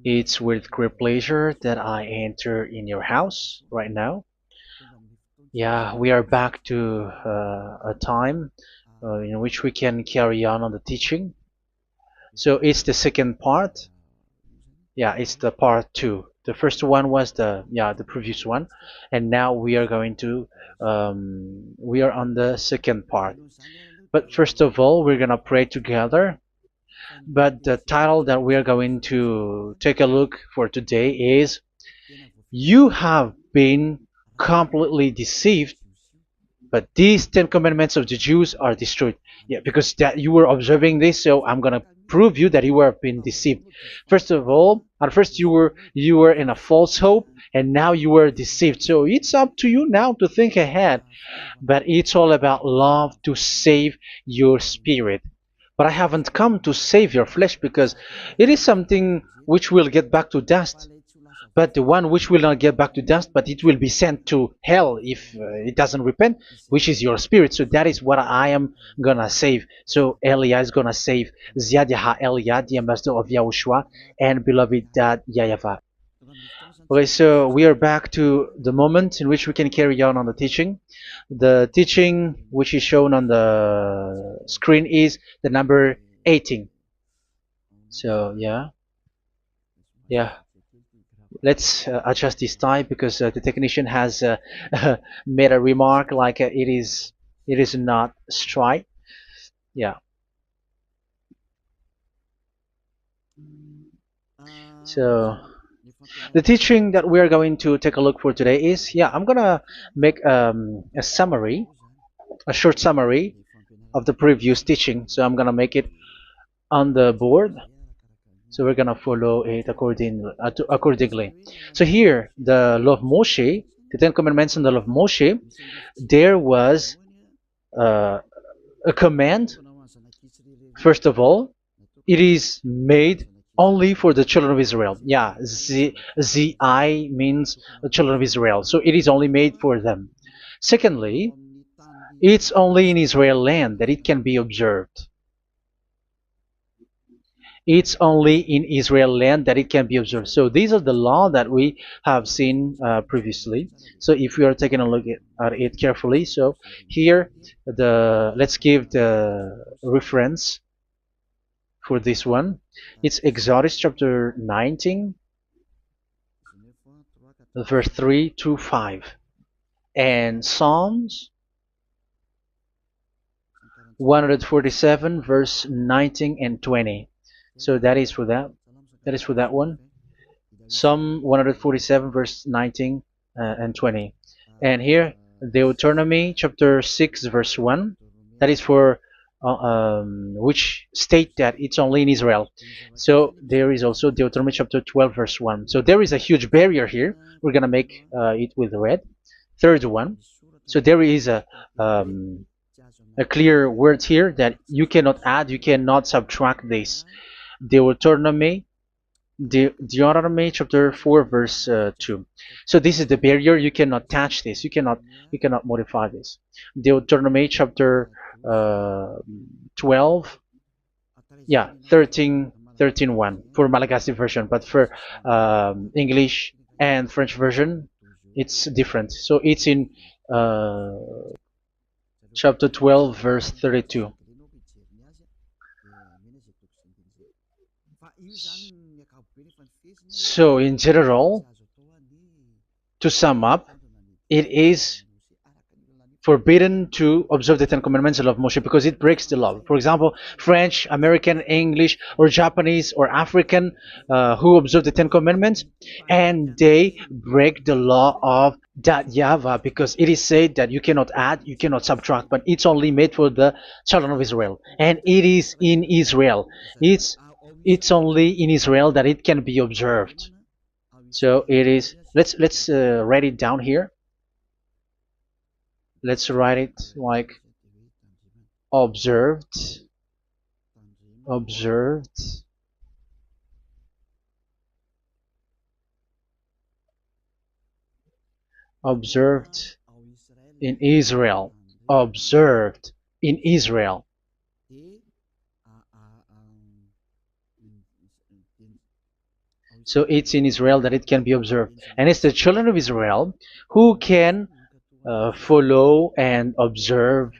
It's with great pleasure that I enter in your house right now. Yeah, we are back to a time in which we can carry on the teaching. So it's the second part. Yeah, it's the part two. The first one was the previous one, and now we are going to we are on the second part. But first of all, we're gonna pray together. But the title that we are going to take a look for today is "You have been completely deceived, but these Ten Commandments of the Jews are destroyed." Yeah, because that you were observing this, so I'm gonna prove you that you were been deceived. First of all, at first you were in a false hope, and now you were deceived. So it's up to you now to think ahead. But it's all about love to save your spirit. But I haven't come to save your flesh because it is something which will get back to dust. But the one which will not get back to dust, but it will be sent to hell if it doesn't repent, which is your spirit. So that is what I am gonna save. So Elia is gonna save Ziadiha Elia, the ambassador of Yahushua, and beloved dad YAHVAH. Okay, so we are back to the moment in which we can carry on the teaching. The teaching which is shown on the screen is the number 18. So yeah. Let's adjust this time because the technician has made a remark like it is not straight. Yeah. So the teaching that we are going to take a look for today is, I'm gonna make a summary, a short summary of the previous teaching. So I'm gonna make it on the board. So we're gonna follow it accordingly. So here, the law of Moshe, the Ten Commandments and the law of Moshe, there was uh, a command. First of all, it is made only for the children of Israel. Yeah, Z-I means the children of Israel. So it is only made for them. Secondly, it's only in Israel land that it can be observed. It's only in Israel land that it can be observed. So these are the law that we have seen previously. So if we are taking a look at it carefully, so here let's give the reference for this one. It's Exodus chapter 19, verse 3 to 5, and Psalms 147, verse 19 and 20. So that is for that. That is for that one. Psalm 147, verse 19 and 20. And here, Deuteronomy chapter 6, verse 1. That is for which state that it's only in Israel. So there is also Deuteronomy chapter 12, verse 1. So there is a huge barrier here. We're going to make it with red. Third one. So there is a clear word here that you cannot add, you cannot subtract this. Deuteronomy chapter 4, verse 2. So this is the barrier. You cannot touch this. You cannot modify this. Deuteronomy chapter 12, 13, 1 for Malagasy version, but for English and French version, it's different. So it's in chapter 12, verse 32. So in general, to sum up, it is forbidden to observe the Ten Commandments of Moshe because it breaks the law. For example, French, American, English, or Japanese or African who observe the Ten Commandments and they break the law of that YAHVAH because it is said that you cannot add, you cannot subtract, but it's only made for the children of Israel, and it is in Israel. It's only in Israel that it can be observed. So it is. Let's write it down here. Let's write it like observed, observed, observed in Israel, observed in Israel. So it's in Israel that it can be observed. And it's the children of Israel who can follow and observe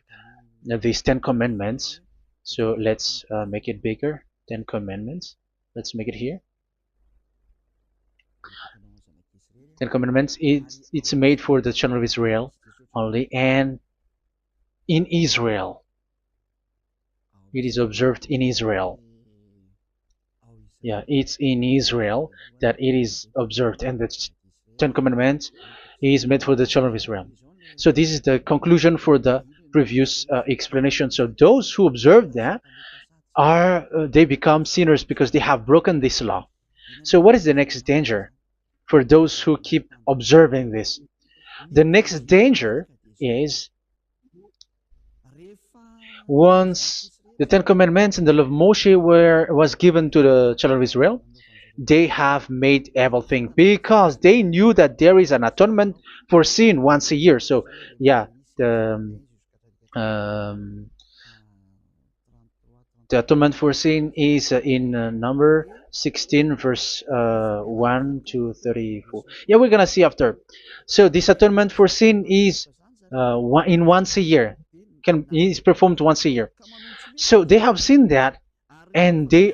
these 10 commandments. So let's make it bigger. 10 commandments. Let's make it here. 10 commandments. It's made for the children of Israel only, and in Israel. It is observed in Israel. Yeah, it's in Israel that it is observed, and the Ten Commandments is made for the children of Israel. So this is the conclusion for the previous explanation. So those who observe that are they become sinners because they have broken this law. So what is the next danger for those who keep observing this? The next danger is once the Ten Commandments and the law of Moshe was given to the children of Israel, they have made everything because they knew that there is an atonement for sin once a year. So yeah, um, the atonement for sin is in number 16 verse 1 to 34. Yeah, we're gonna see after. So this atonement for sin is once a year, is performed once a year. So they have seen that, and they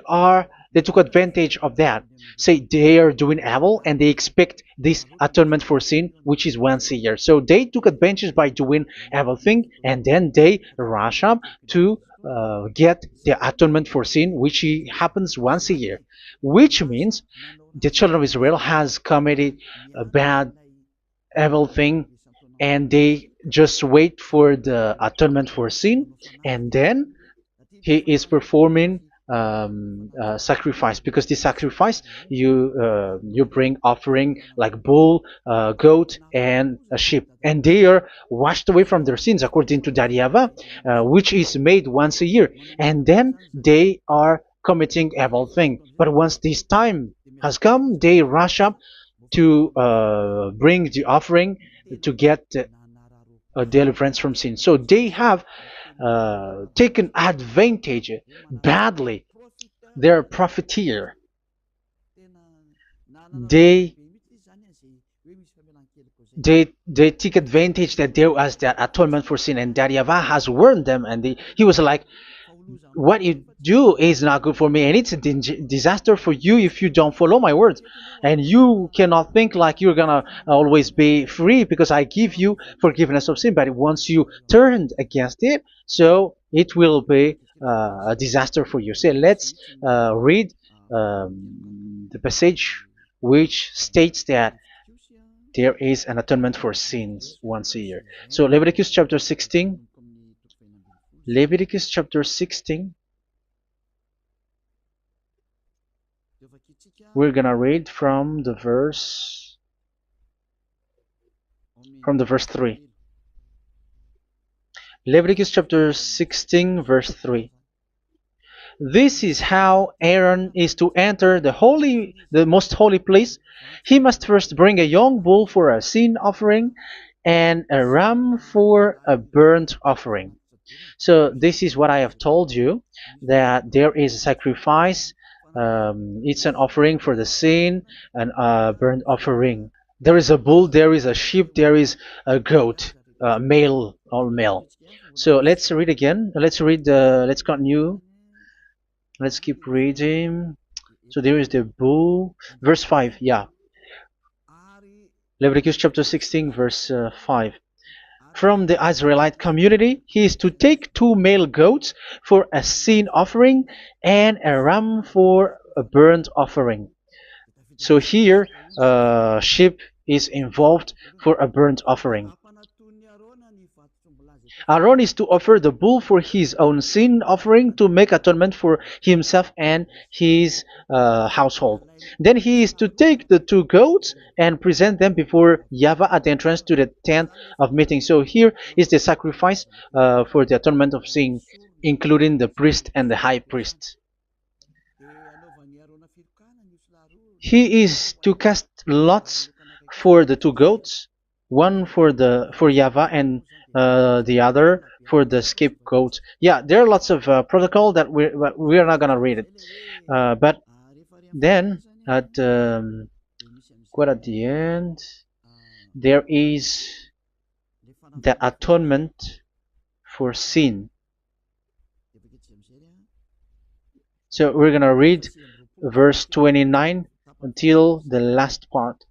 took advantage of that. Say they are doing evil and they expect this atonement for sin, which is once a year. So they took advantage by doing evil thing, and then they rush up to get the atonement for sin, which happens once a year, which means the children of Israel has committed a bad evil thing, and they just wait for the atonement for sin, and then he is performing sacrifice, because the sacrifice you bring offering like bull, goat, and a sheep, and they are washed away from their sins according to that YAHVAH, which is made once a year, and then they are committing evil thing. But once this time has come, they rush up to bring the offering to get deliverance from sin. So they have taken advantage badly. They're profiteer. They they take advantage that there was that atonement for sin, and that YAHVAH has warned them, and he was like, what you do is not good for me, and it's a disaster for you if you don't follow my words, and you cannot think like you're gonna always be free because I give you forgiveness of sin, but once you turned against it, so it will be a disaster for you. So let's read the passage which states that there is an atonement for sins once a year. So Leviticus chapter 16. Leviticus chapter 16. We're gonna read from the verse 3. Leviticus chapter 16 verse 3. This is how Aaron is to enter the most holy place. He must first bring a young bull for a sin offering and a ram for a burnt offering. So this is what I have told you, that there is a sacrifice. It's an offering for the sin, and a burnt offering. There is a bull, there is a sheep, there is a goat, male or male. So let's read again. Let's continue. Let's keep reading. So there is the bull, verse 5. Yeah, Leviticus chapter 16 verse 5. From the Israelite community, he is to take 2 male goats for a sin offering and a ram for a burnt offering. So here, sheep is involved for a burnt offering. Aaron is to offer the bull for his own sin offering to make atonement for himself and his household. Then he is to take the 2 goats and present them before YAHVAH at the entrance to the tent of meeting. So here is the sacrifice for the atonement of sin, including the priest and the high priest. He is to cast lots for the 2 goats, one for YAHVAH and the other for the scapegoat. Yeah, there are lots of protocol that we are not gonna read it, but then at quite at the end, there is the atonement for sin. So we're gonna read verse 29 until the last part.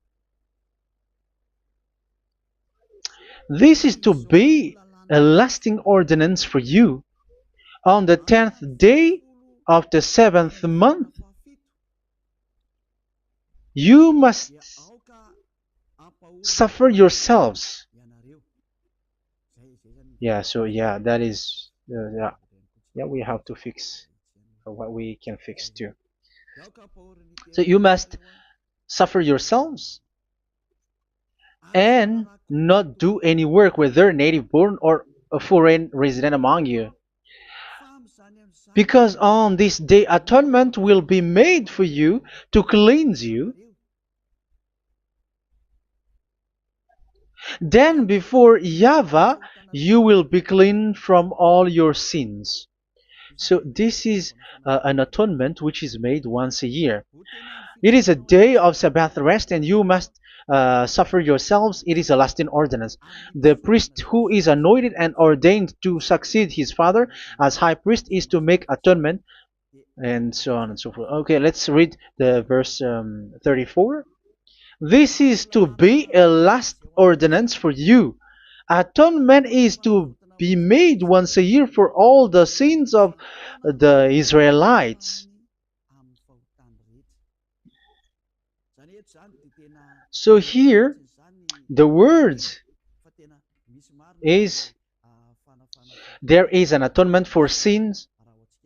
This is to be a lasting ordinance for you. On the 10th day of the 7th month, you must suffer yourselves. Yeah, so yeah, that is, yeah, we have to fix what we can fix too. So you must suffer yourselves and not do any work, whether native born or a foreign resident among you. Because on this day atonement will be made for you to cleanse you. Then before YAHVAH you will be clean from all your sins. So this is an atonement which is made once a year. It is a day of Sabbath rest, and you must suffer yourselves. It is a lasting ordinance. The priest who is anointed and ordained to succeed his father as high priest is to make atonement, and so on and so forth. Okay, let's read the verse 34. This is to be a last ordinance for you. Atonement is to be made once a year for all the sins of the Israelites. So here, the words is there is an atonement for sins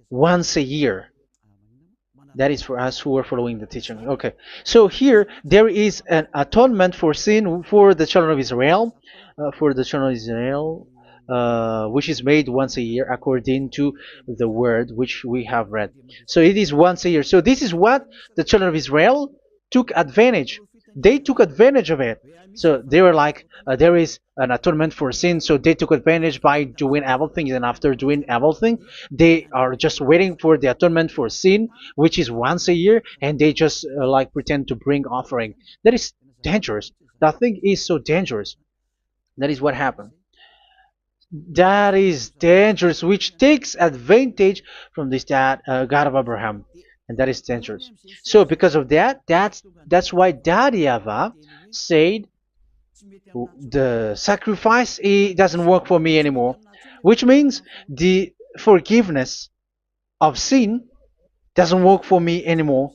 once a year. That is for us who are following the teaching. Okay, so here there is an atonement for sin for the children of Israel, which is made once a year according to the word which we have read. So it is once a year. So this is what the children of Israel took advantage. They took advantage of it. So they were like, there is an atonement for sin, so they took advantage by doing everything, and after doing everything, they are just waiting for the atonement for sin, which is once a year, and they just like pretend to bring offering. That is dangerous. That thing is so dangerous. That is what happened. That is dangerous, which takes advantage from this God of Abraham, and that is dangerous. So because of that, that's why Daddy YAHVAH said the sacrifice, it doesn't work for me anymore, which means the forgiveness of sin doesn't work for me anymore.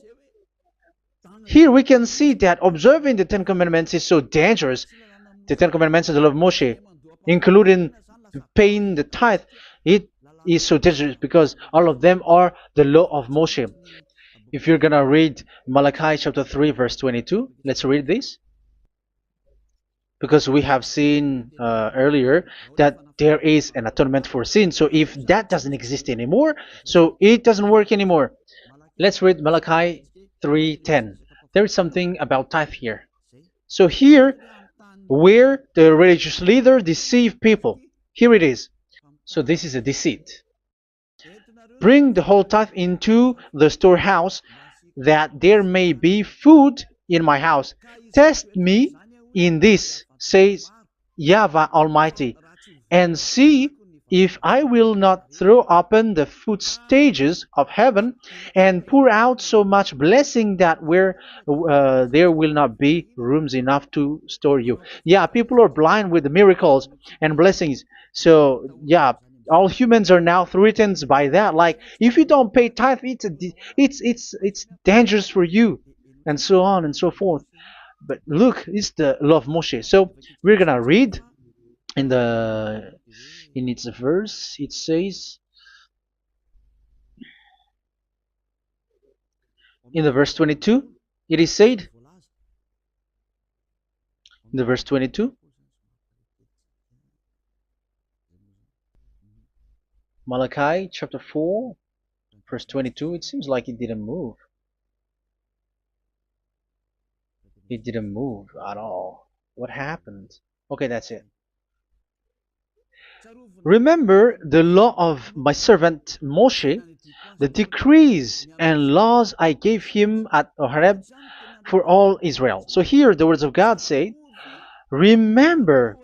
Here we can see that observing the Ten Commandments is so dangerous. The Ten Commandments of the law of Moshe, including paying the tithe, it is so dangerous because all of them are the law of Moshe. If you're gonna read Malachi chapter 3 verse 22, let's read this. Because we have seen earlier that there is an atonement for sin. So if that doesn't exist anymore, so it doesn't work anymore. Let's read Malachi 3:10. There is something about tithe here. So here, where the religious leader deceived people, here it is. So this is a deceit. Bring the whole tithe into the storehouse, that there may be food in my house. Test me in this, says YAHVAH Almighty, and see if I will not throw open the food stages of heaven and pour out so much blessing that where there will not be rooms enough to store you. Yeah, people are blind with the miracles and blessings. So yeah, all humans are now threatened by that. Like, if you don't pay tithe, it's dangerous for you, and so on and so forth. But look, it's the law of Moshe. So we're gonna read in its verse. It says in the verse 22. It is said in the verse 22. Malachi chapter 4 verse 22. It seems like it didn't move. It didn't move at all. What happened? Okay, that's it. Remember the law of my servant Moshe, the decrees and laws I gave him at Horeb for all Israel. So here the words of God say, remember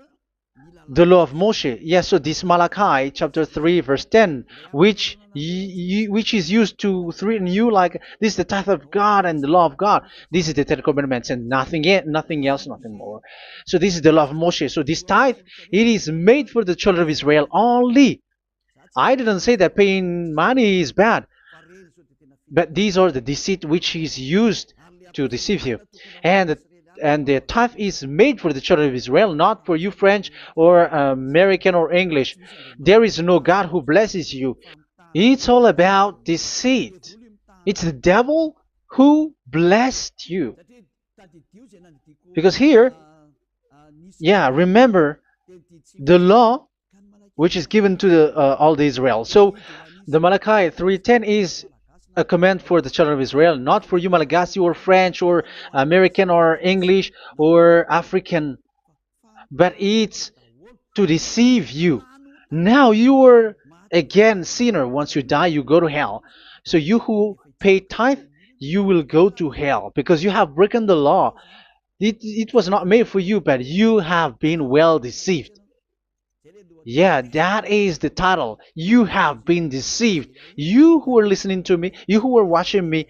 the law of Moshe. Yes, so this Malachi chapter 3 verse 10, which is used to threaten you like this is the tithe of God and the law of God. This is the Ten Commandments and nothing else, nothing more. So this is the law of Moshe. So this tithe, it is made for the children of Israel only. I didn't say that paying money is bad, but these are the deceit which is used to deceive you. And the tithe is made for the children of Israel, not for you French or American or English. There is no God who blesses you. It's all about deceit. It's the devil who blessed you. Because here, yeah, remember the law which is given to all the Israel. So the Malachi 3:10 is a command for the children of Israel, not for you Malagasy or French or American or English or African, but it's to deceive you. Now you are again sinner. Once you die, you go to hell. So you who pay tithe, you will go to hell because you have broken the law. It was not made for you, but you have been well deceived. Yeah, that is the title. You have been deceived. You who are listening to me, you who are watching me,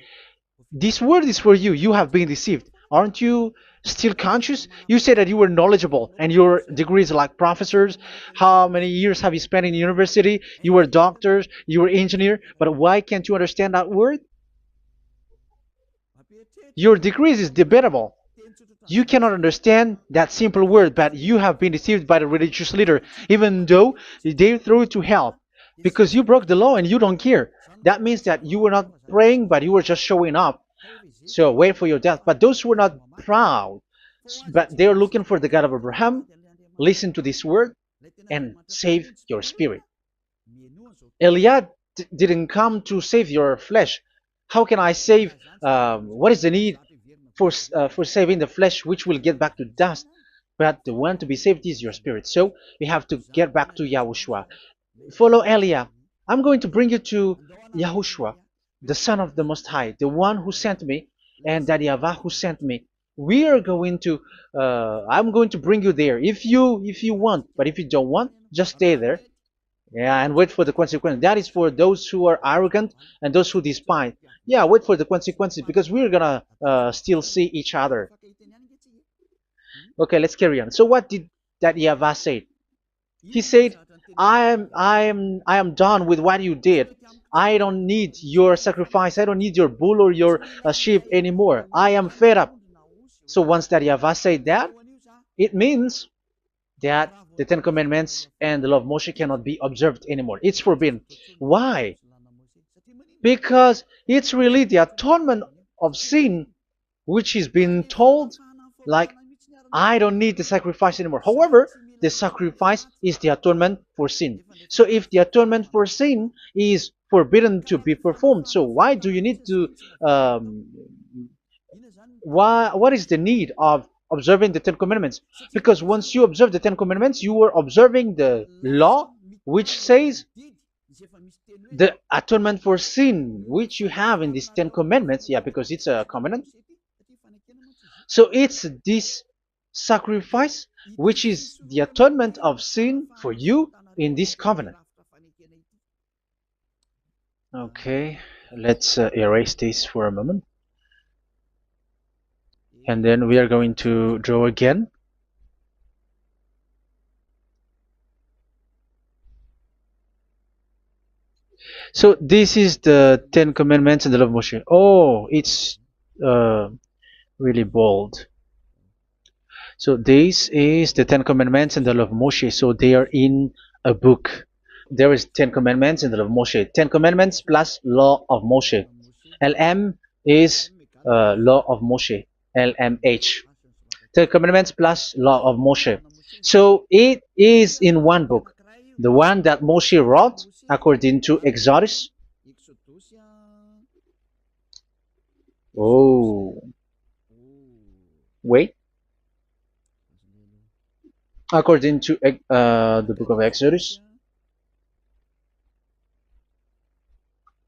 this word is for you. You have been deceived. Aren't you still conscious? You said that you were knowledgeable and your degrees like professors. How many years have you spent in university? You were doctors, you were engineer, but why can't you understand that word? Your degrees is debatable. You cannot understand that simple word, but you have been deceived by the religious leader, even though they threw you to hell because you broke the law and you don't care. That means that you were not praying, but you were just showing up. So wait for your death. But those who are not proud, but they are looking for the God of Abraham, listen to this word and save your spirit. Eliad didn't come to save your flesh. How can I save? What is the need for saving the flesh, which will get back to dust? But the one to be saved is your spirit. So we have to get back to Yahushua. Follow Elia. I'm going to bring you to Yahushua, the Son of the Most High, the one who sent me, and that YAHVAH who sent me. We are going to. I'm going to bring you there if you want, but if you don't want, just stay there. Yeah, and wait for the consequence. That is for those who are arrogant and those who despise. Yeah, wait for the consequences because we're gonna still see each other. Okay, let's carry on. So what did that YAHVAH say? He said, I am done with what you did. I don't need your sacrifice. I don't need your bull or your sheep anymore. I am fed up. So once that YAHVAH said that, it means that the Ten Commandments and the law of Moshe cannot be observed anymore. It's forbidden. Why? Because it's really the atonement of sin which is being told, like, I don't need the sacrifice anymore. However, the sacrifice is the atonement for sin. So if the atonement for sin is forbidden to be performed, so why do you need to what is the need of observing the Ten Commandments? Because once you observe the Ten Commandments, you are observing the law which says the atonement for sin which you have in these Ten Commandments. Yeah, because it's a covenant. So it's this sacrifice which is the atonement of sin for you in this covenant. Okay, let's erase this for a moment. And then we are going to draw again. So this is the Ten Commandments and the law of Moshe. Oh, it's really bold. So this is the Ten Commandments and the law of Moshe. So they are in a book. There is Ten Commandments and the law of Moshe. Ten Commandments plus law of Moshe. LM is law of Moshe. LMH. Ten Commandments plus law of Moshe. So it is in one book. The one that Moshe wrote according to Exodus. Oh, wait. According to the book of Exodus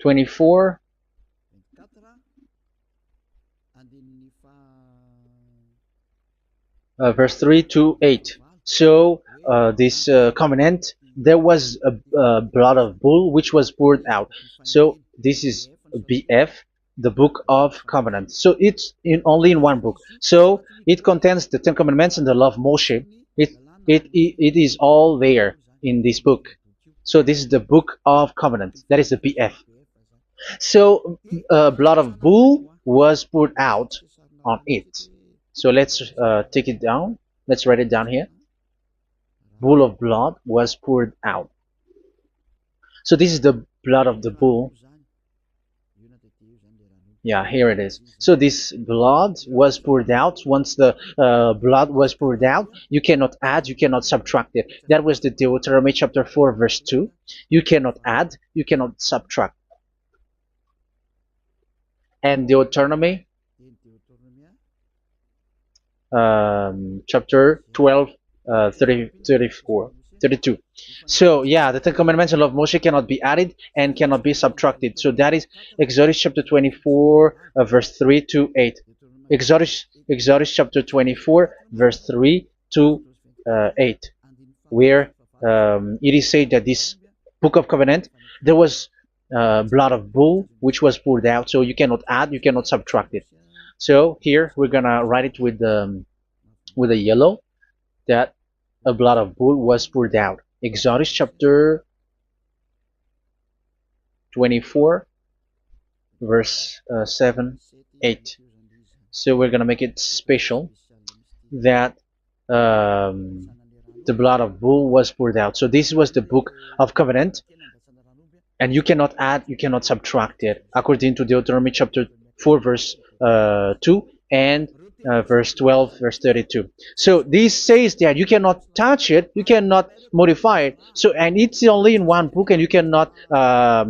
24, verse 3 to 8. So this covenant, there was a blood of bull which was poured out. So this is BF, the book of covenant. So it's only in one book. So it contains the Ten Commandments and the law of Moshe. It is all there in this book. So this is the book of covenant. That is the BF. So blood of bull was poured out on it. So let's take it down. Let's write it down here. Bull of blood was poured out. So this is the blood of the bull. Yeah, here it is. So this blood was poured out. Once the blood was poured out, you cannot add, you cannot subtract it. That was the Deuteronomy chapter 4, verse 2. You cannot add, you cannot subtract. And Deuteronomy chapter 12, 32. So yeah, the Ten Commandments and law of Moshe cannot be added and cannot be subtracted. So that is Exodus chapter 24, verse 3 to 8. Exodus chapter 24, verse 3 to 8, where it is said that this book of covenant, there was blood of bull which was poured out. So you cannot add, you cannot subtract it. So here we're gonna write it with a yellow, that a blood of bull was poured out. Exodus chapter 24, verse 7, 8. So we're gonna make it special that the blood of bull was poured out. So this was the book of covenant, and you cannot add, you cannot subtract it, according to Deuteronomy chapter 4, verse 2 and verse 12, verse 32. So this says that you cannot touch it, you cannot modify it. So, and it's only in one book, and you cannot tear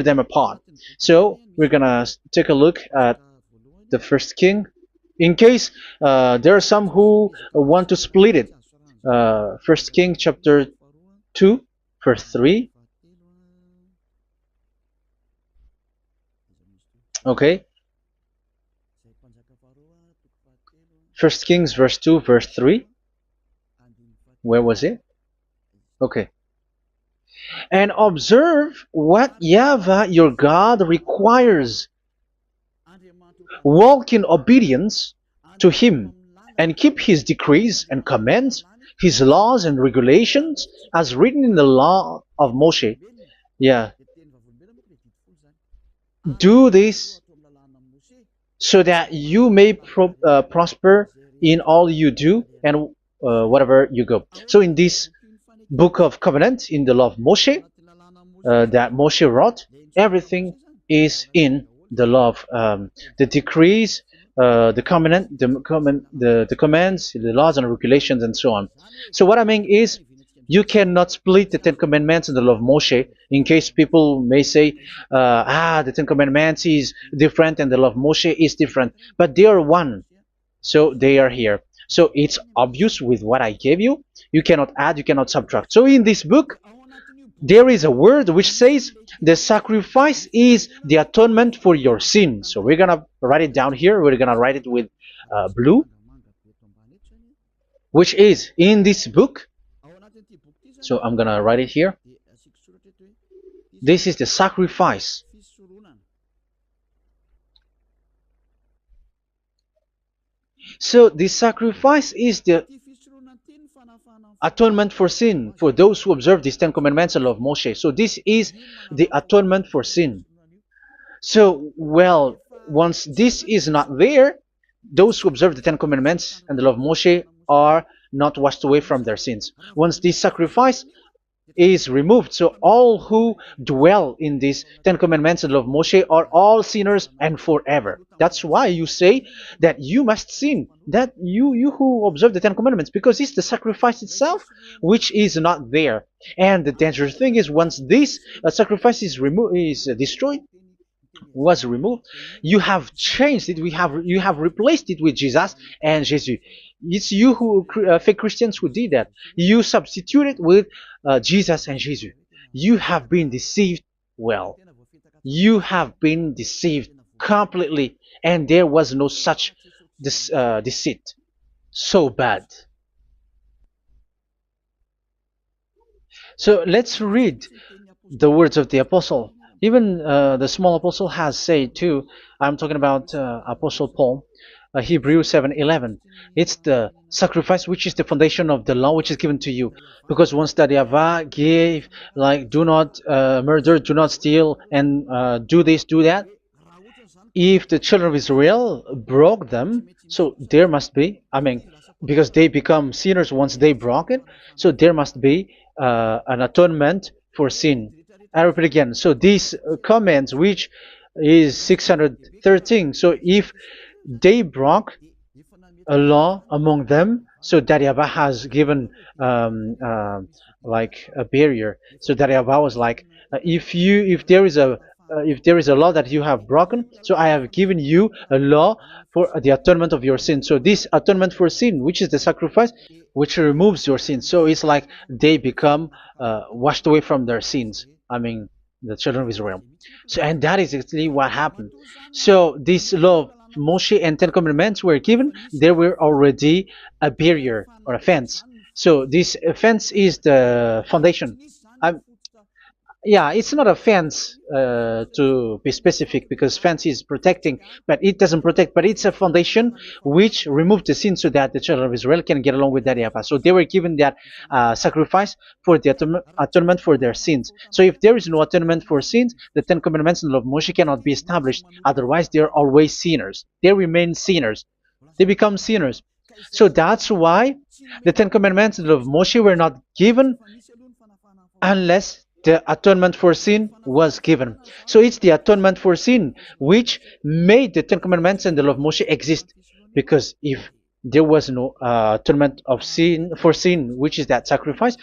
them apart. So we're gonna take a look at the first king. In case there are some who want to split it, First King chapter 2, verse 3. Okay. First Kings verse 2, verse 3. Where was it? Okay. And observe what YAHVAH your God requires. Walk in obedience to Him, and keep His decrees and commands, His laws and regulations, as written in the law of Moshe. Yeah. Do this so that you may prosper in all you do and whatever you go. So in this book of covenant, in the law of Moshe, that Moshe wrote, everything is in the law of the decrees, the covenant, the commands, the laws and regulations, and so on. So what I mean is, you cannot split the Ten Commandments and the law of Moshe. In case people may say, the Ten Commandments is different and the law of Moshe is different, but they are one. So they are here. So it's obvious with what I gave you. You cannot add, you cannot subtract. So in this book, there is a word which says the sacrifice is the atonement for your sin. So we're gonna write it down here. We're gonna write it with blue, which is in this book. So I'm gonna write it here. This is the sacrifice. So the sacrifice is the atonement for sin, for those who observe these Ten Commandments and law of Moshe. So this is the atonement for sin. So, well, once this is not there, those who observe the Ten Commandments and the law of Moshe are not washed away from their sins. Once this sacrifice is removed, so all who dwell in these Ten Commandments and law of Moshe are all sinners and forever. That's why you say that you must sin, that you who observe the Ten Commandments, because it's the sacrifice itself which is not there. And the dangerous thing is, once this sacrifice is destroyed, was removed, you have changed it. You have replaced it with Jesus and Jesus. It's you who fake Christians who did that. You substituted with Jesus and Jesus. You have been deceived well. You have been deceived completely, and there was no such deceit. So bad. So let's read the words of the apostle. Even the small apostle has said too. I'm talking about Apostle Paul, Hebrews 7:11. It's the sacrifice which is the foundation of the law which is given to you. Because once that YAHVAH gave, like, do not murder, do not steal, and do this, do that, if the children of Israel broke them, so there must be, I mean, because they become sinners once they broke it, so there must be an atonement for sin. I repeat again. So these comments, which is 613, so if they broke a law among them, so that YAHVAH has given like a barrier. So that YAHVAH was like, if there is a law that you have broken, so I have given you a law for the atonement of your sin. So this atonement for sin, which is the sacrifice, which removes your sins. So it's like they become washed away from their sins. I mean, the children of Israel. So, and that is exactly what happened. So this law of Moshe and Ten Commandments were given. There were already a barrier or a fence. So this fence is the foundation. Um, yeah, it's not a fence to be specific, because fence is protecting, but it doesn't protect. But it's a foundation which removed the sin so that the children of Israel can get along with that YAHVAH. So they were given that sacrifice for the atonement for their sins. So if there is no atonement for sins, the Ten Commandments and the law of Moshe cannot be established. Otherwise, they are always sinners. They remain sinners. They become sinners. So that's why the Ten Commandments and the law of Moshe were not given unless the atonement for sin was given. So it's the atonement for sin which made the Ten Commandments and the law of Moshe exist. Because if there was no atonement of sin for sin, which is that sacrifice,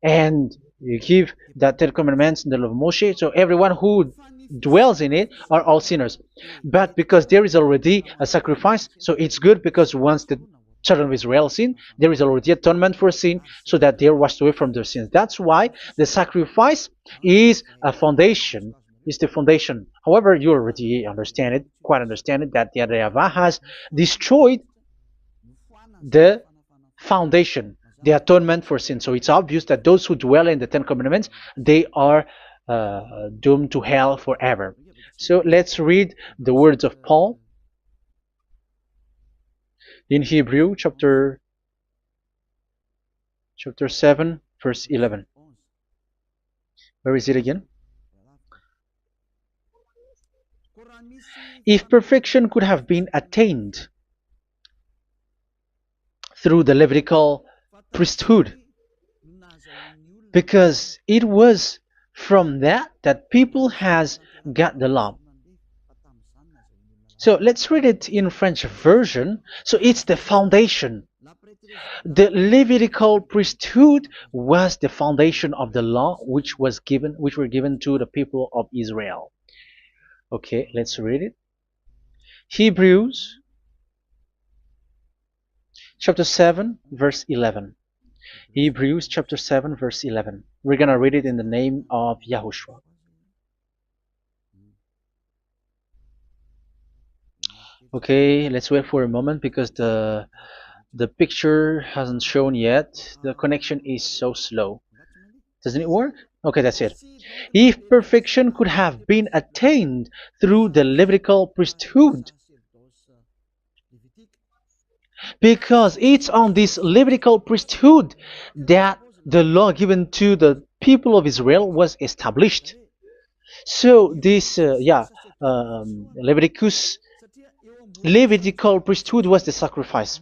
and you give that Ten Commandments and the law of Moshe, so everyone who dwells in it are all sinners. But because there is already a sacrifice, so it's good, because once the children of Israel sin, there is already atonement for sin, so that they are washed away from their sins. That's why the sacrifice is a foundation, is the foundation. However, you already understand it, quite understand it, that the YAHVAH has destroyed the foundation, the atonement for sin. So it's obvious that those who dwell in the Ten Commandments, they are doomed to hell forever. So let's read the words of Paul in Hebrew chapter 7 verse 11. Where is it again? If perfection could have been attained through the Levitical priesthood, because it was from that people has got the law. So let's read it in French version. So it's the foundation. The Levitical priesthood was the foundation of the law which were given to the people of Israel. Okay, let's read it. Hebrews chapter 7 verse 11. Hebrews chapter 7 verse 11. We're gonna read it in the name of YAHOSHUAH. Okay, let's wait for a moment, because the picture hasn't shown yet. The connection is so slow. Doesn't it work? Okay, that's it. If perfection could have been attained through the Levitical priesthood, because it's on this Levitical priesthood that the law given to the people of Israel was established. So this, Levitical priesthood was the sacrifice,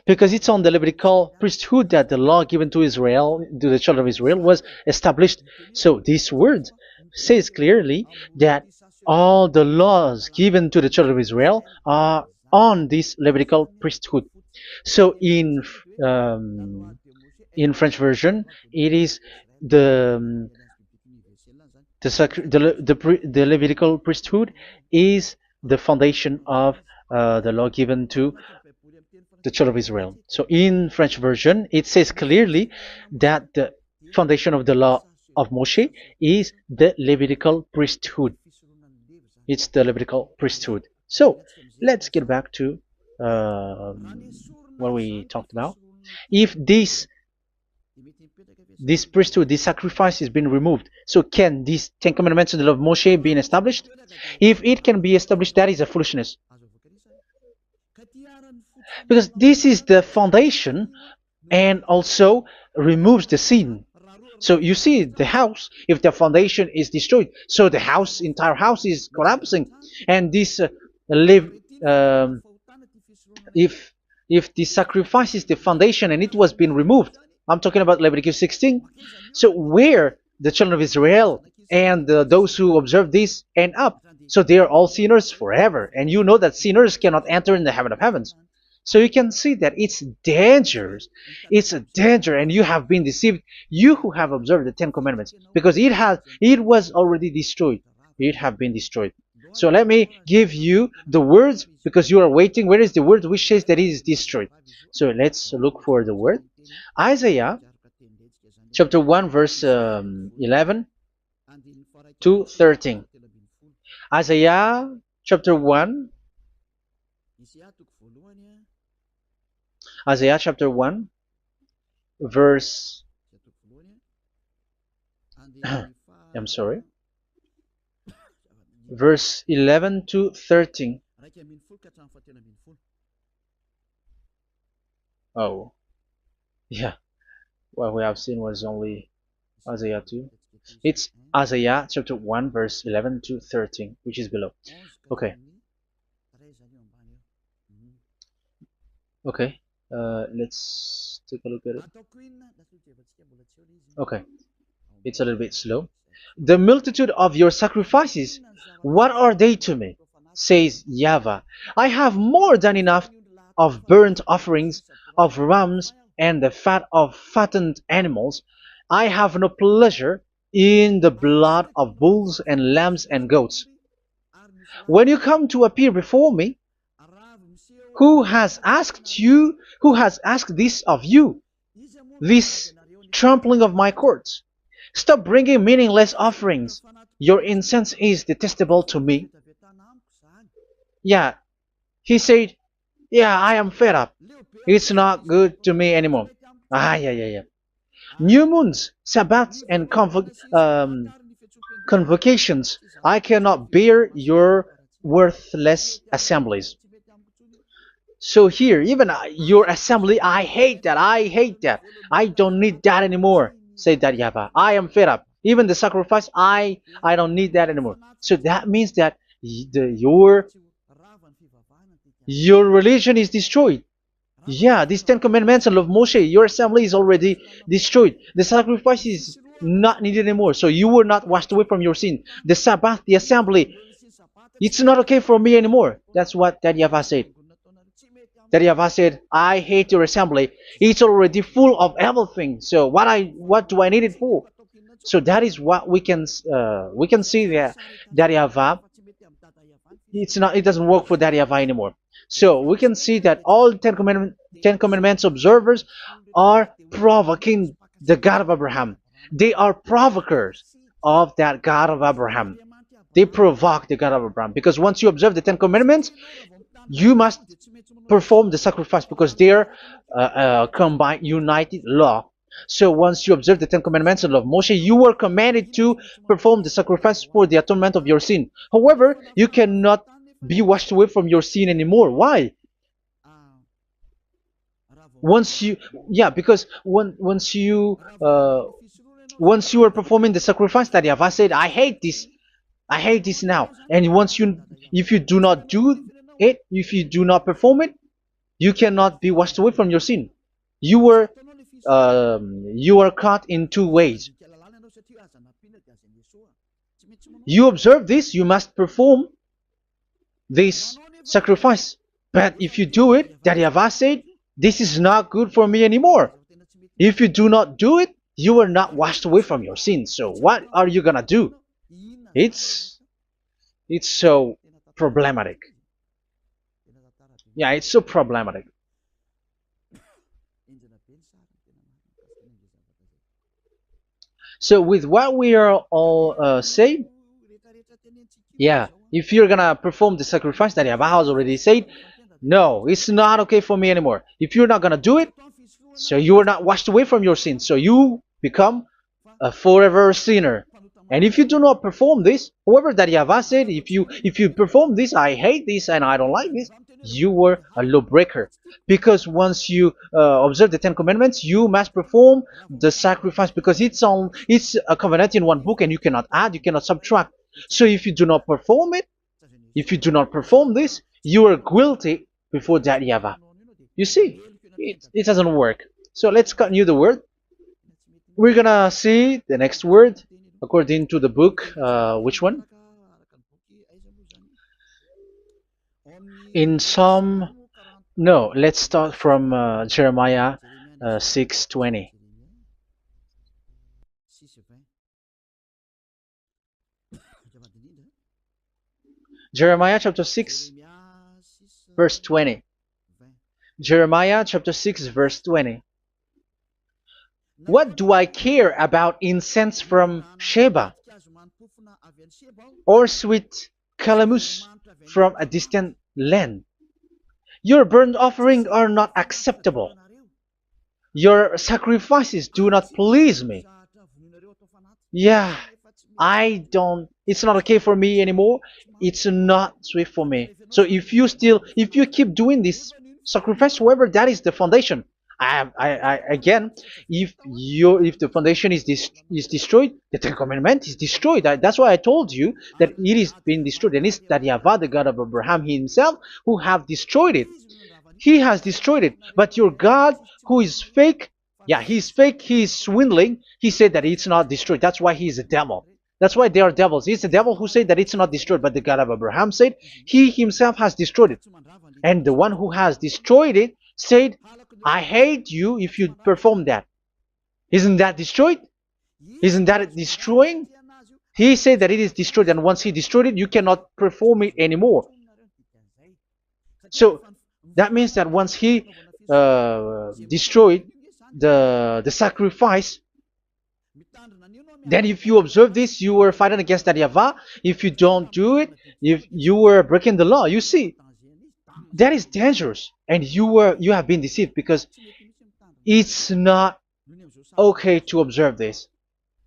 because it's on the Levitical priesthood that the law given to Israel, to the children of Israel, was established. So this word says clearly that all the laws given to the children of Israel are on this Levitical priesthood. So in French version, it is the Levitical priesthood is the foundation of the law given to the children of Israel. So in French version, it says clearly that the foundation of the law of Moshe is the Levitical priesthood. It's the Levitical priesthood. So let's get back to what we talked about. If this priesthood, this sacrifice is being removed, so can these Ten Commandments of Moshe be established? If it can be established, that is a foolishness. Because this is the foundation and also removes the sin. So you see the house, if the foundation is destroyed, so the house, entire house is collapsing. And this live, um, if the sacrifice is the foundation and it was being removed, I'm talking about Leviticus 16. So where the children of Israel and those who observe this end up, so they are all sinners forever. And you know that sinners cannot enter in the heaven of heavens. So you can see that it's dangerous. It's a danger, and you have been deceived. You who have observed the Ten Commandments, because it was already destroyed. It have been destroyed. So let me give you the words, because you are waiting. Where is the word which says that it is destroyed? So let's look for the word. Isaiah chapter 1 verse 11 to 13. Isaiah chapter 1. Isaiah chapter 1 verse I'm sorry, verse 11 to 13. Oh, yeah, what we have seen was only Isaiah 2. It's Isaiah chapter 1 verse 11 to 13, which is below. Okay. Okay. Let's take a look at it. Okay. It's a little bit slow. The multitude of your sacrifices, what are they to me? Says YAHVAH. I have more than enough of burnt offerings, of rams, and the fat of fattened animals. I have no pleasure in the blood of bulls and lambs and goats. When you come to appear before me, who has asked this of you, this trampling of my courts? Stop bringing meaningless offerings. Your incense is detestable to me. Yeah, he said, yeah, I am fed up. It's not good to me anymore. Yeah. New moons, Sabbaths, and convocations. I cannot bear your worthless assemblies. So here, even your assembly, I hate that. I hate that. I don't need that anymore. Say that, YAHVAH. I am fed up. Even the sacrifice, I don't need that anymore. So that means that your religion is destroyed. Yeah, these Ten Commandments of Moshe, your assembly is already destroyed. The sacrifice is not needed anymore. So you were not washed away from your sin. The Sabbath, the assembly, it's not okay for me anymore. That's what that YAHVAH said. That YAHVAH said, I hate your assembly. It's already full of everything. So what do I need it for? So that is what we can see there. That YAHVAH, it doesn't work for that YAHVAH anymore. So we can see that all Ten Commandments observers are provoking the God of Abraham. They are provokers of that God of Abraham. They provoke the God of Abraham, because once you observe the Ten Commandments, you must perform the sacrifice, because they are combined, united law. So once you observe the Ten Commandments of Moshe, you were commanded to perform the sacrifice for the atonement of your sin. However, you cannot be washed away from your sin anymore. Why? Because once you are performing the sacrifice, that YAHVAH said, I hate this now. And if you do not do it, if you do not perform it, you cannot be washed away from your sin. You are caught in two ways. You observe this, you must perform this sacrifice. But if you do it, that YAHVAH said, this is not good for me anymore. If you do not do it, you are not washed away from your sins. So what are you gonna do? It's so problematic. Yeah, it's so problematic. So with what we are all saying, yeah, if you're gonna perform the sacrifice that Yahweh has already said, no, it's not okay for me anymore. If you're not gonna do it, so you are not washed away from your sins, so you become a forever sinner. And if you do not perform this, whoever that Yahweh said, if you perform this, I hate this and I don't like this, you were a lawbreaker. Because once you observe the Ten Commandments, you must perform the sacrifice, because it's a covenant in one book, and you cannot add, you cannot subtract. So if you do not perform it, if you do not perform this, you are guilty before that Yahweh. You see, it doesn't work. So let's continue the word. We're gonna see the next word according to the book. Which one? In Psalm. No, let's start from Jeremiah 6:20. Jeremiah chapter 6, verse 20. Jeremiah chapter 6, verse 20. What do I care about incense from Sheba, or sweet calamus from a distant land? Your burnt offerings are not acceptable. Your sacrifices do not please me. Yeah, it's not okay for me anymore. It's not sweet for me. So if you keep doing this sacrifice, however, that is the foundation. Again, if the foundation is destroyed, the Ten Commandment is destroyed. That's why I told you that it is being destroyed, and it's that Yahweh, the God of Abraham himself, who have destroyed it. He has destroyed it. But your God, who is fake, yeah, he's fake, he's swindling. He said that it's not destroyed. That's why he's a devil. That's why they are devils. It's the devil who said that it's not destroyed, but the God of Abraham said he himself has destroyed it. And the one who has destroyed it said, I hate you if you perform that. Isn't that destroyed? Isn't that destroying? He said that it is destroyed, and once he destroyed it, you cannot perform it anymore. So that means that once he destroyed the sacrifice, then if you observe this, you were fighting against that Yahweh. If you don't do it, if you were breaking the law, you see, that is dangerous, and you have been deceived, because it's not okay to observe this.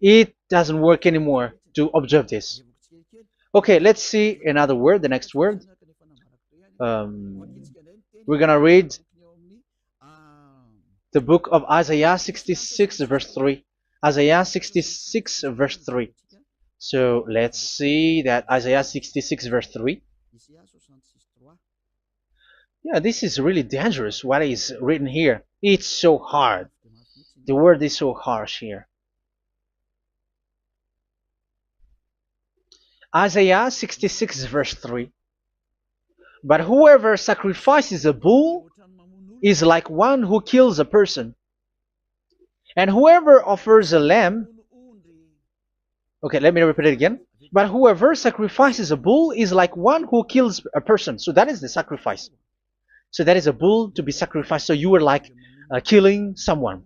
It doesn't work anymore to observe this. Okay, let's see another word, the next word. We're gonna read the book of Isaiah 66 verse 3. Isaiah 66 verse 3. So let's see that Isaiah 66 verse 3. Yeah, this is really dangerous what is written here. It's so hard. The word is so harsh here. Isaiah 66 verse 3. But whoever sacrifices a bull is like one who kills a person. And whoever offers a lamb... Okay, let me repeat it again. But whoever sacrifices a bull is like one who kills a person. So that is the sacrifice. So that is a bull to be sacrificed. So you were like killing someone.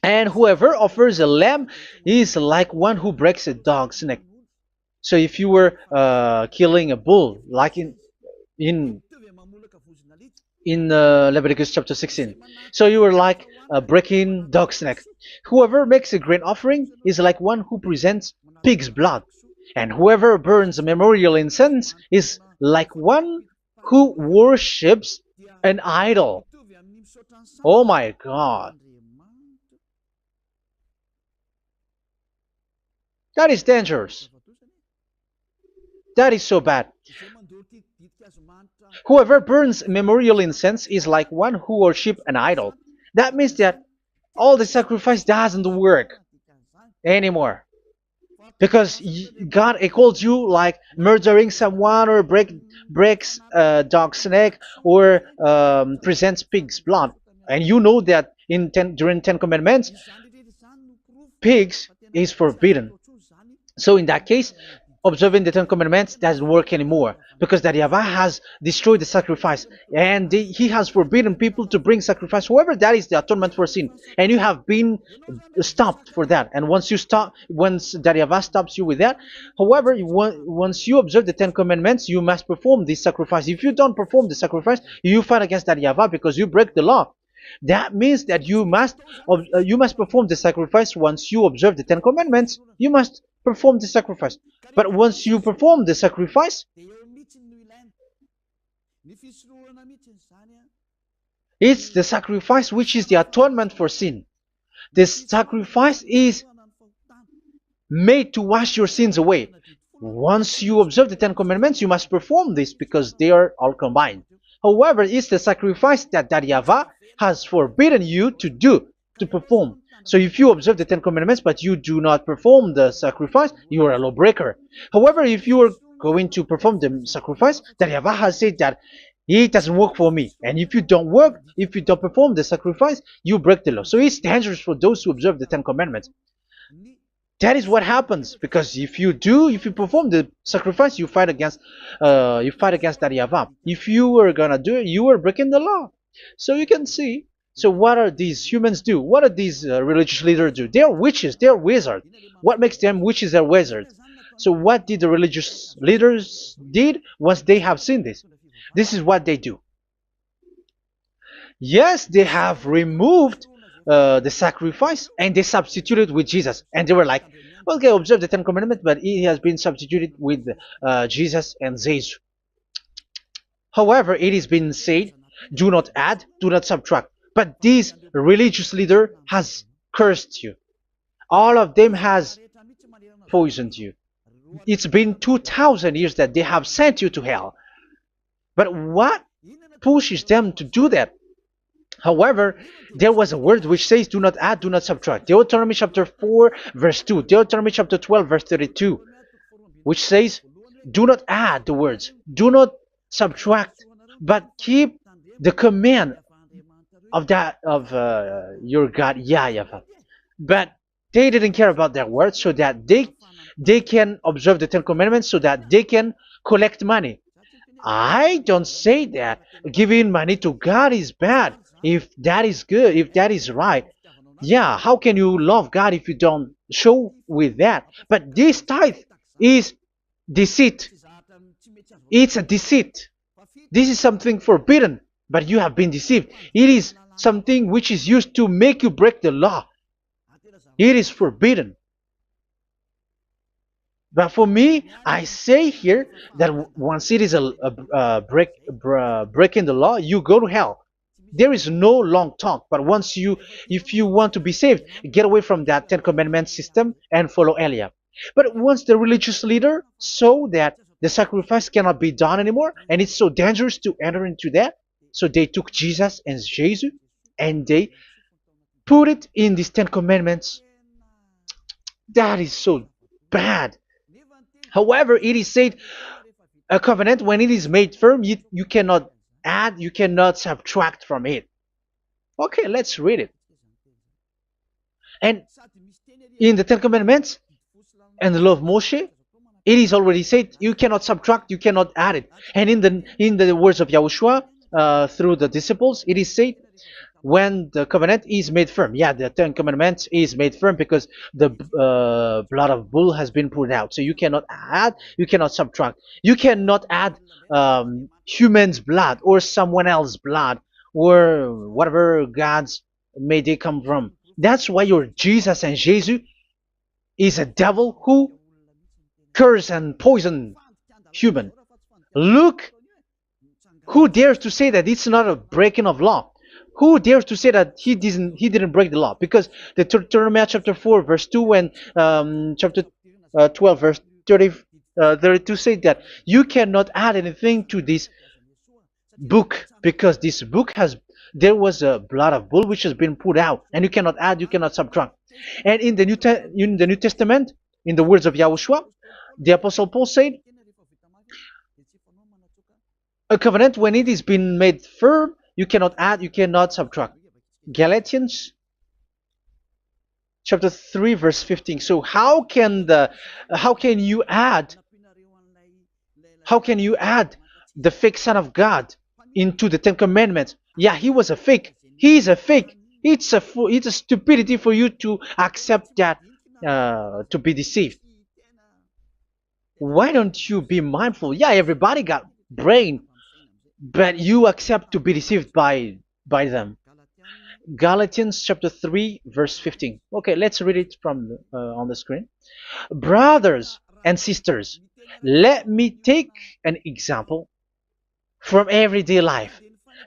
And whoever offers a lamb is like one who breaks a dog's neck. So if you were killing a bull, like in Leviticus chapter 16, so you were like breaking dog's neck. Whoever makes a grain offering is like one who presents pig's blood. And whoever burns a memorial incense is like one who worships an idol. Oh my God. That is dangerous. That is so bad. Whoever burns memorial incense is like one who worships an idol. That means that all the sacrifice doesn't work anymore. Because God equals you like murdering someone, or breaks a dog's neck, or presents pig's blood. And you know that during 10 Commandments, pigs is forbidden. So in that case, observing the Ten Commandments doesn't work anymore because that YAHVAH has destroyed the sacrifice and he has forbidden people to bring sacrifice. However, that is the atonement for sin, and you have been stopped for that. And once you stop, once that YAHVAH stops you with that, however, once you observe the Ten Commandments, you must perform this sacrifice. If you don't perform the sacrifice, you fight against that YAHVAH because you break the law. That means that you must perform the sacrifice. Once you observe the Ten Commandments, you must perform the sacrifice. But once you perform the sacrifice, it's the sacrifice which is the atonement for sin. This sacrifice is made to wash your sins away. Once you observe the Ten Commandments, you must perform this because they are all combined. However, it's the sacrifice that YAHVAH has forbidden you to do, to perform. So if you observe the Ten Commandments but you do not perform the sacrifice, you are a lawbreaker. However, if you are going to perform the sacrifice, that YAHVAH has said that it doesn't work for me. And if you don't perform the sacrifice, you break the law. So it's dangerous for those who observe the Ten Commandments. That is what happens, because if you perform the sacrifice, you fight against that YAHVAH. If you were gonna do it, you are breaking the law. So you can see. So what are these humans do? What are these religious leaders do? They are witches. They are wizards. What makes them witches or wizards? So what did the religious leaders did once they have seen this? This is what they do. Yes, they have removed the sacrifice and they substituted with Jesus, and they were like, okay, observe the Ten Commandments, but it has been substituted with Jesus and Jesus. However, it has been said, do not add, do not subtract. But this religious leader has cursed you. All of them has poisoned you. It's been 2,000 years that they have sent you to hell. But what pushes them to do that? However, there was a word which says, do not add, do not subtract. Deuteronomy chapter 4, verse 2. Deuteronomy chapter 12, verse 32. Which says, do not add the words. Do not subtract. But keep the command of your God, YAHVAH. But they didn't care about their words, so that they can observe the Ten Commandments, so that they can collect money. I don't say that giving money to God is bad. If that is good, if that is right, yeah, how can you love God if you don't show with that? But this tithe is deceit. It's a deceit. This is something forbidden, but you have been deceived. It is something which is used to make you break the law. It is forbidden. But for me, I say here that once it is breaking the law, you go to hell. There is no long talk. But if you want to be saved, get away from that Ten Commandments system and follow Eliab. But once the religious leader saw that the sacrifice cannot be done anymore, and it's so dangerous to enter into that, so they took Jesus and Jesus and they put it in these Ten Commandments. That is so bad. However, it is said a covenant, when it is made firm, you cannot add, you cannot subtract from it. Okay, let's read it. And in the Ten Commandments and the law of Moshe, it is already said you cannot subtract, you cannot add it. And in the words of YAHOSHUAH through the disciples, it is said when the covenant is made firm. Yeah, the Ten Commandments is made firm because the blood of bull has been poured out. So you cannot add, you cannot subtract. You cannot add human's blood or someone else's blood or whatever gods may they come from. That's why your Jesus and Jesus is a devil who curse and poison human. Look, who dares to say that it's not a breaking of law? Who dares to say that he didn't break the law? Because the Deuteronomy chapter 4 verse 2 and chapter 12 verse 32 say that you cannot add anything to this book, because this book there was a blood of bull which has been put out, and you cannot add, you cannot subtract. And in the New Testament, in the words of YAHOSHUAH, the Apostle Paul said, a covenant, when it is been made firm, you cannot add, you cannot subtract. Galatians chapter 3 verse 15. So how can you add How can you add the fake Son of God into the Ten Commandments? Yeah, he was a fake. He is a fake. It's a stupidity for you to accept that, to be deceived. Why don't you be mindful? Yeah, everybody got brain, but you accept to be deceived by them. Galatians chapter 3 verse 15. Okay, let's read it from on the screen. Brothers and sisters, let me take an example from everyday life.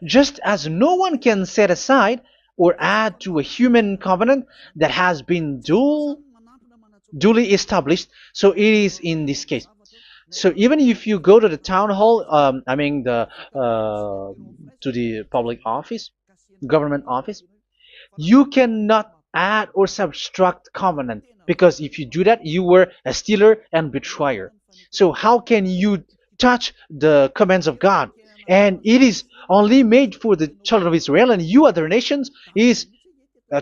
Just as no one can set aside or add to a human covenant that has been duly established, so it is in this case. So even if you go to the town hall, I mean to the public office, government office, you cannot add or subtract covenant, because if you do that, you were a stealer and betrayer. So how can you touch the commands of God? And it is only made for the children of Israel, and you other nations is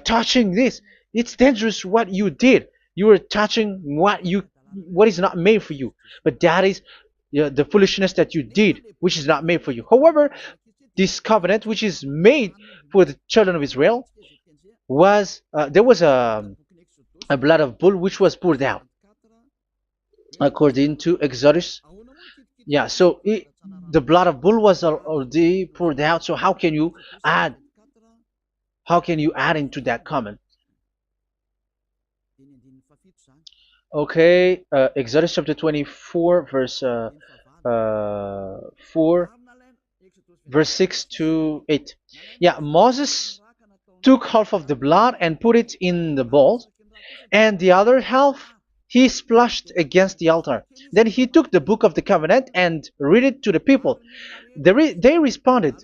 touching this. It's dangerous what you did. You were touching what is not made for you. But that is the foolishness that you did, which is not made for you. However, this covenant, which is made for the children of Israel, was there was a blood of bull which was poured out according to Exodus. Yeah, so the blood of bull was already poured out. So add how can you add into that comment? Okay, Exodus chapter 24 verse 4 verse 6 to 8. Yeah, Moses took half of the blood and put it in the bowl, and the other half he splashed against the altar. Then he took the book of the covenant and read it to the people. They responded,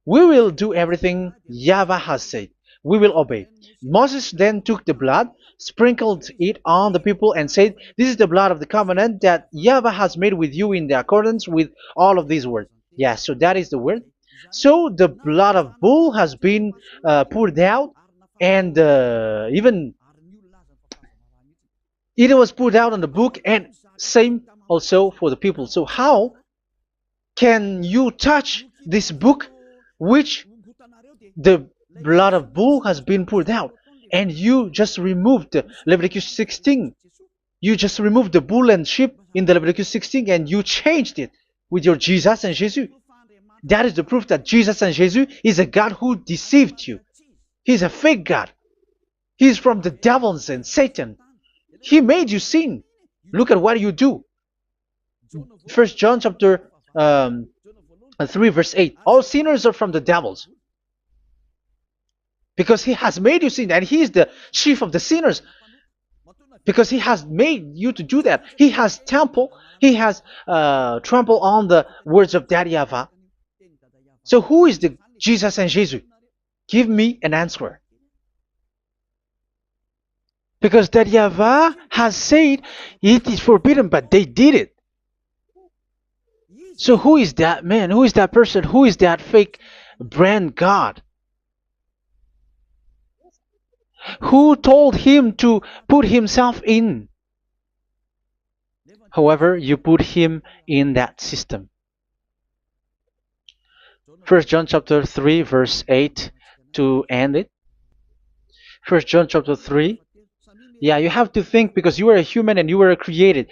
"We will do everything YAHVAH has said. We will obey." Moses then took the blood, sprinkled it on the people, and said, "This is the blood of the covenant that YAHVAH has made with you in the accordance with all of these words." Yeah, so that is the word. So the blood of bull has been poured out, and even it was poured out on the book, and same also for the people. So how can you touch this book which the blood of bull has been poured out, and you just removed Leviticus 16? You just removed the bull and sheep in the Leviticus 16, and you changed it with your Jesus and Jesus. That is the proof that Jesus and Jesus is a God who deceived you. He's a fake God. He's from the devils and Satan. He made you sin. Look at what you do. First John chapter 3 verse 8. All sinners are from the devils, because he has made you sin, and he is the chief of the sinners, because he has made you to do that. He has trampled on the words of Daddy Ava. So who is the Jesus and Jesus? Give me an answer. Because Daddy Ava has said it is forbidden, but they did it. So who is that man? Who is that person? Who is that fake brand God? Who told him to put himself in? However, you put him in that system. First John chapter 3 verse 8 to end it. First John chapter 3. Yeah, you have to think, because you are a human and you were created.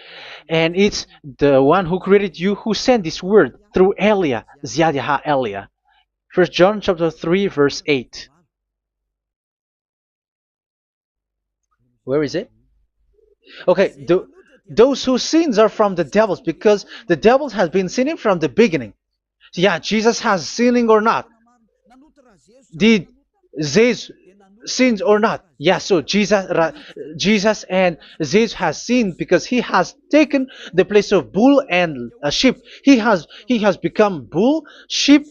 And it's the one who created you who sent this word through Elia, Ziadiha Elia. First John chapter 3 verse 8. Where is it? Okay, those whose sins are from the devils, because the devils has been sinning from the beginning. Yeah, Jesus has sinning or not? Did Jesus sins or not? Yeah, so Jesus and Jesus has sinned, because he has taken the place of bull and a sheep. He has become bull, sheep,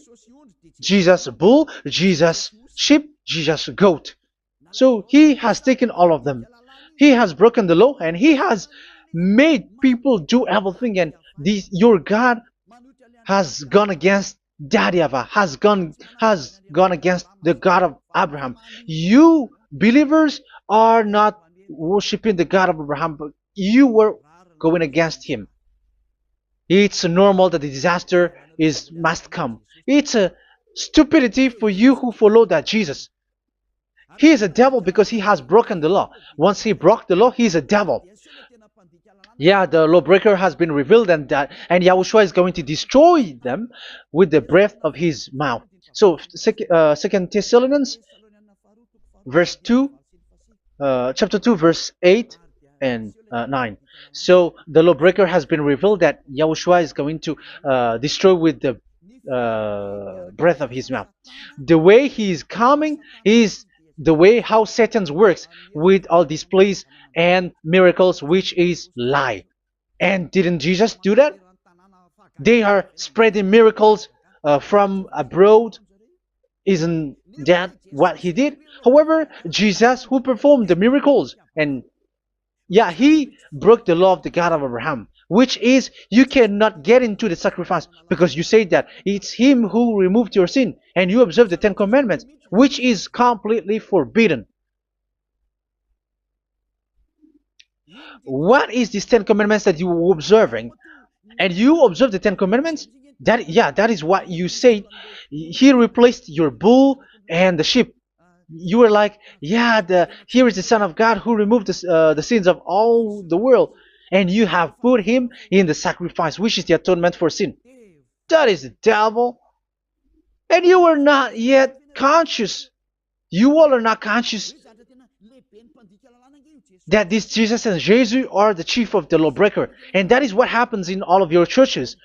Jesus bull, Jesus sheep, Jesus goat. So he has taken all of them. He has broken the law, and he has made people do everything. And your God has gone against Daddy Ava, has gone against the God of Abraham. You believers are not worshiping the God of Abraham, but you were going against him. It's normal that the disaster is must come. It's a stupidity for you who follow that Jesus. He is a devil because he has broken the law. Once he broke the law, he is a devil. Yeah, the lawbreaker has been revealed, and Yahushua is going to destroy them with the breath of his mouth. So, Second Thessalonians, verse 2, chapter 2, verse 8 and 9. So the lawbreaker has been revealed that Yahushua is going to destroy with the breath of his mouth. The way he is coming is the way how Satan works with all displays and miracles, which is lie. And didn't Jesus do that? They are spreading miracles from abroad. Isn't that what he did? However, Jesus, who performed the miracles, and yeah, he broke the law of the God of Abraham, which is you cannot get into the sacrifice because you say that it's him who removed your sin and you observe the Ten Commandments, which is completely forbidden. What is these Ten Commandments that you were observing? And you observe the Ten Commandments? That is what you said. He replaced your bull and the sheep. You were like, yeah, here is the Son of God who removed the sins of all the world, and you have put him in the sacrifice, which is the atonement for sin. That is the devil. And you are not yet conscious. You all are not conscious that this Jesus and Jesus are the chief of the lawbreaker. And that is what happens in all of your churches.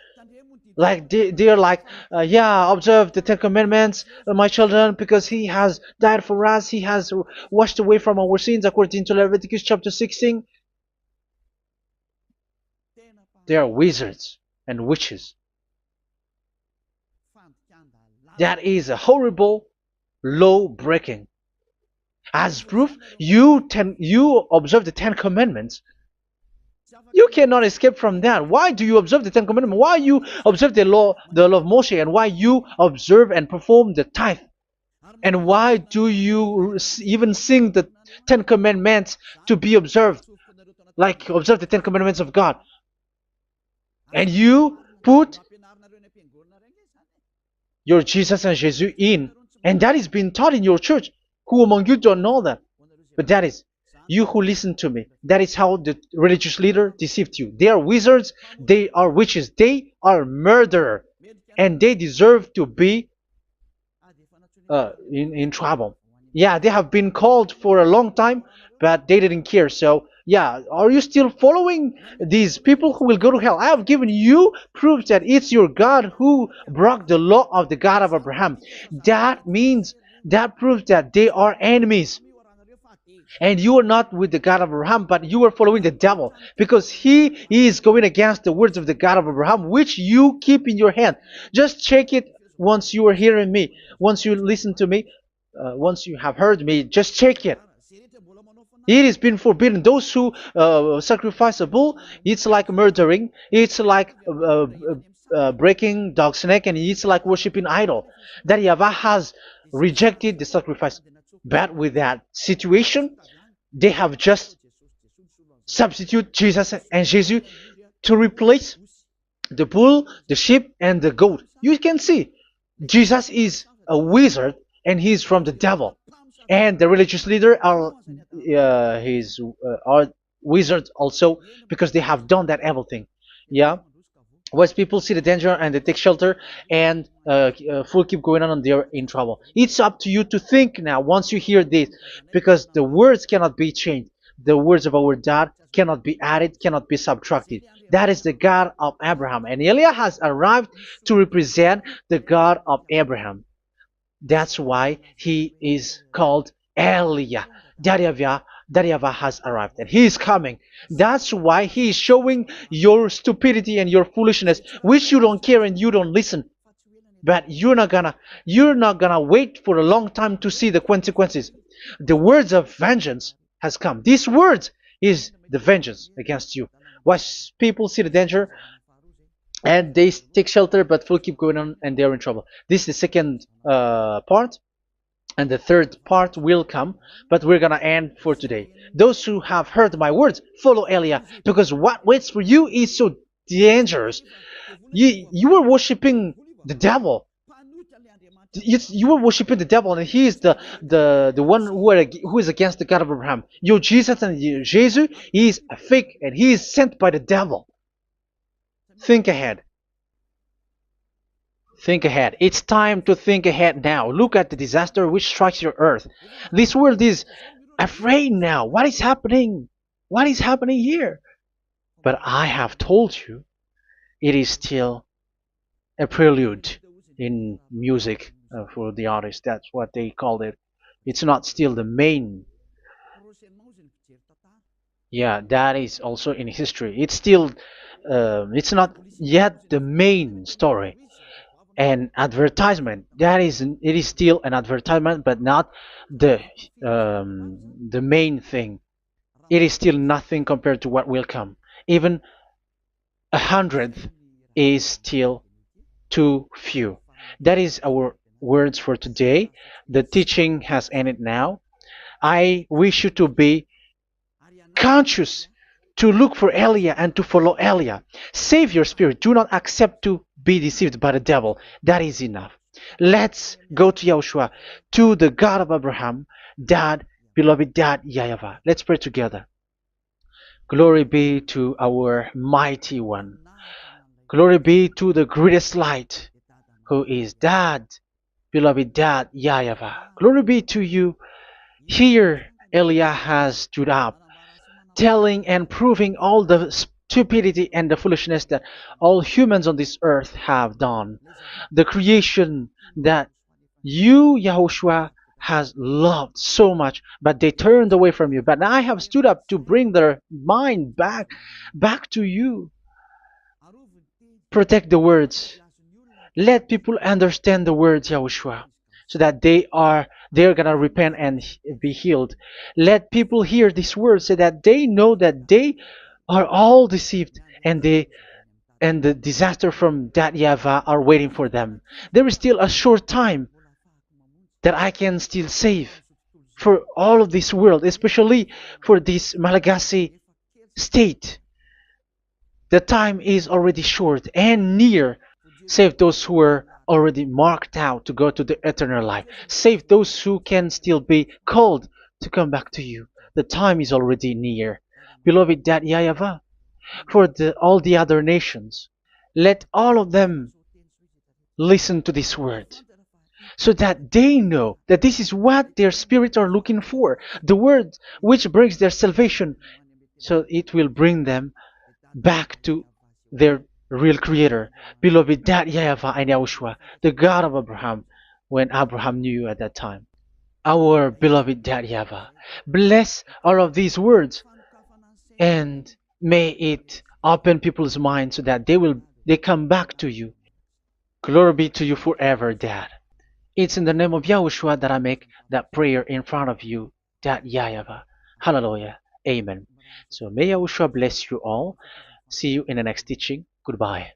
Like they're like, yeah, observe the Ten Commandments, my children, because he has died for us. He has washed away from our sins according to Leviticus chapter 16. They are wizards and witches. That is a horrible law breaking. As proof, you observe the Ten Commandments. You cannot escape from that. Why do you observe the Ten Commandments? Why you observe the law of Moshe, and why you observe and perform the tithe? And why do you even sing the Ten Commandments to be observed? Like observe the Ten Commandments of God. And you put your Jesus and Jesus in. And that is being taught in your church. Who among you don't know that? But that is you who listen to me. That is how the religious leader deceived you. They are wizards. They are witches. They are murderers. And they deserve to be in trouble. Yeah, they have been called for a long time, but they didn't care. So, yeah, are you still following these people who will go to hell? I have given you proof that it's your God who broke the law of the God of Abraham. That means, that proves that they are enemies. And you are not with the God of Abraham, but you are following the devil, because he is going against the words of the God of Abraham, which you keep in your hand. Just check it once you are hearing me, once you listen to me, once you have heard me, just check it. It has been forbidden. Those who sacrifice a bull, it's like murdering, it's like breaking dog's neck, and it's like worshiping idol. That YAHVAH has rejected the sacrifice. But with that situation, they have just substitute Jesus and Jesus to replace the bull, the sheep, and the goat. You can see Jesus is a wizard and he's from the devil. And the religious leader are are wizards also, because they have done that evil thing. Yeah. Once people see the danger and they take shelter and full keep going on and they're in trouble. It's up to you to think now once you hear this, because the words cannot be changed. The words of our God cannot be added, cannot be subtracted. That is the God of Abraham. And Eliah has arrived to represent the God of Abraham. That's why he is called Eliah. YAHVAH has arrived and he is coming. That's why he is showing your stupidity and your foolishness, which you don't care and you don't listen. But you're not gonna wait for a long time to see the consequences. The words of vengeance has come. These words is the vengeance against you. Once people see the danger and they take shelter, but will keep going on and they're in trouble. This is the second part. And the third part will come, but we're gonna end for today. Those who have heard my words, follow Eliah, because what waits for you is so dangerous. You were worshiping the devil. You were worshiping the devil, and he is the one who is against the God of Abraham. Your Jesus and your Jesus, he is a fake, and he is sent by the devil. Think ahead. Think ahead. It's time to think ahead now. Look at the disaster which strikes your earth. This world is afraid now. What is happening? What is happening here? But I have told you, it is still a prelude in music for the artist. That's what they called it. It's not still the main. Yeah, that is also in history. It's still, it's not yet the main story. And advertisement, that is, it is still an advertisement, but not the the main thing. It is still nothing compared to what will come. Even a hundredth is still too few. That is our words for today. The teaching has ended now. I wish you to be conscious, to look for Elia and to follow Elia. Save your spirit. Do not accept to be deceived by the devil. That is enough. Let's go to Yahushua, to the God of Abraham, Dad, beloved Dad, YAHVAH. Let's pray together. Glory be to our mighty one. Glory be to the greatest light, who is Dad, beloved Dad, YAHVAH. Glory be to you. Here, Elia has stood up, telling and proving all the stupidity and the foolishness that all humans on this earth have done. The creation that you, Yahushua, has loved so much, but they turned away from you. But I have stood up to bring their mind back to you. Protect the words. Let people understand the words, Yahushua, so that they're gonna repent and be healed. Let people hear these words so that they know that they are all deceived, and the disaster from that YAHVAH are waiting for them. There is still a short time that I can still save for all of this world, especially for this Malagasy state. The time is already short and near. Save those who are already marked out to go to the eternal life. Save those who can still be called to come back to you. The time is already near. Beloved Dad YAHVAH, for all the other nations, let all of them listen to this word, so that they know that this is what their spirits are looking for. The word which brings their salvation, so it will bring them back to their real creator, beloved Dad YAHVAH and Yahushua, the God of Abraham, when Abraham knew you at that time. Our beloved Dad YAHVAH, bless all of these words, and may it open people's minds so that they come back to you. Glory be to you forever, Dad. It's in the name of Yahushua that I make that prayer in front of you, Dad YAHVAH. Hallelujah. Amen. So may Yahushua bless you all. See you in the next teaching. Goodbye.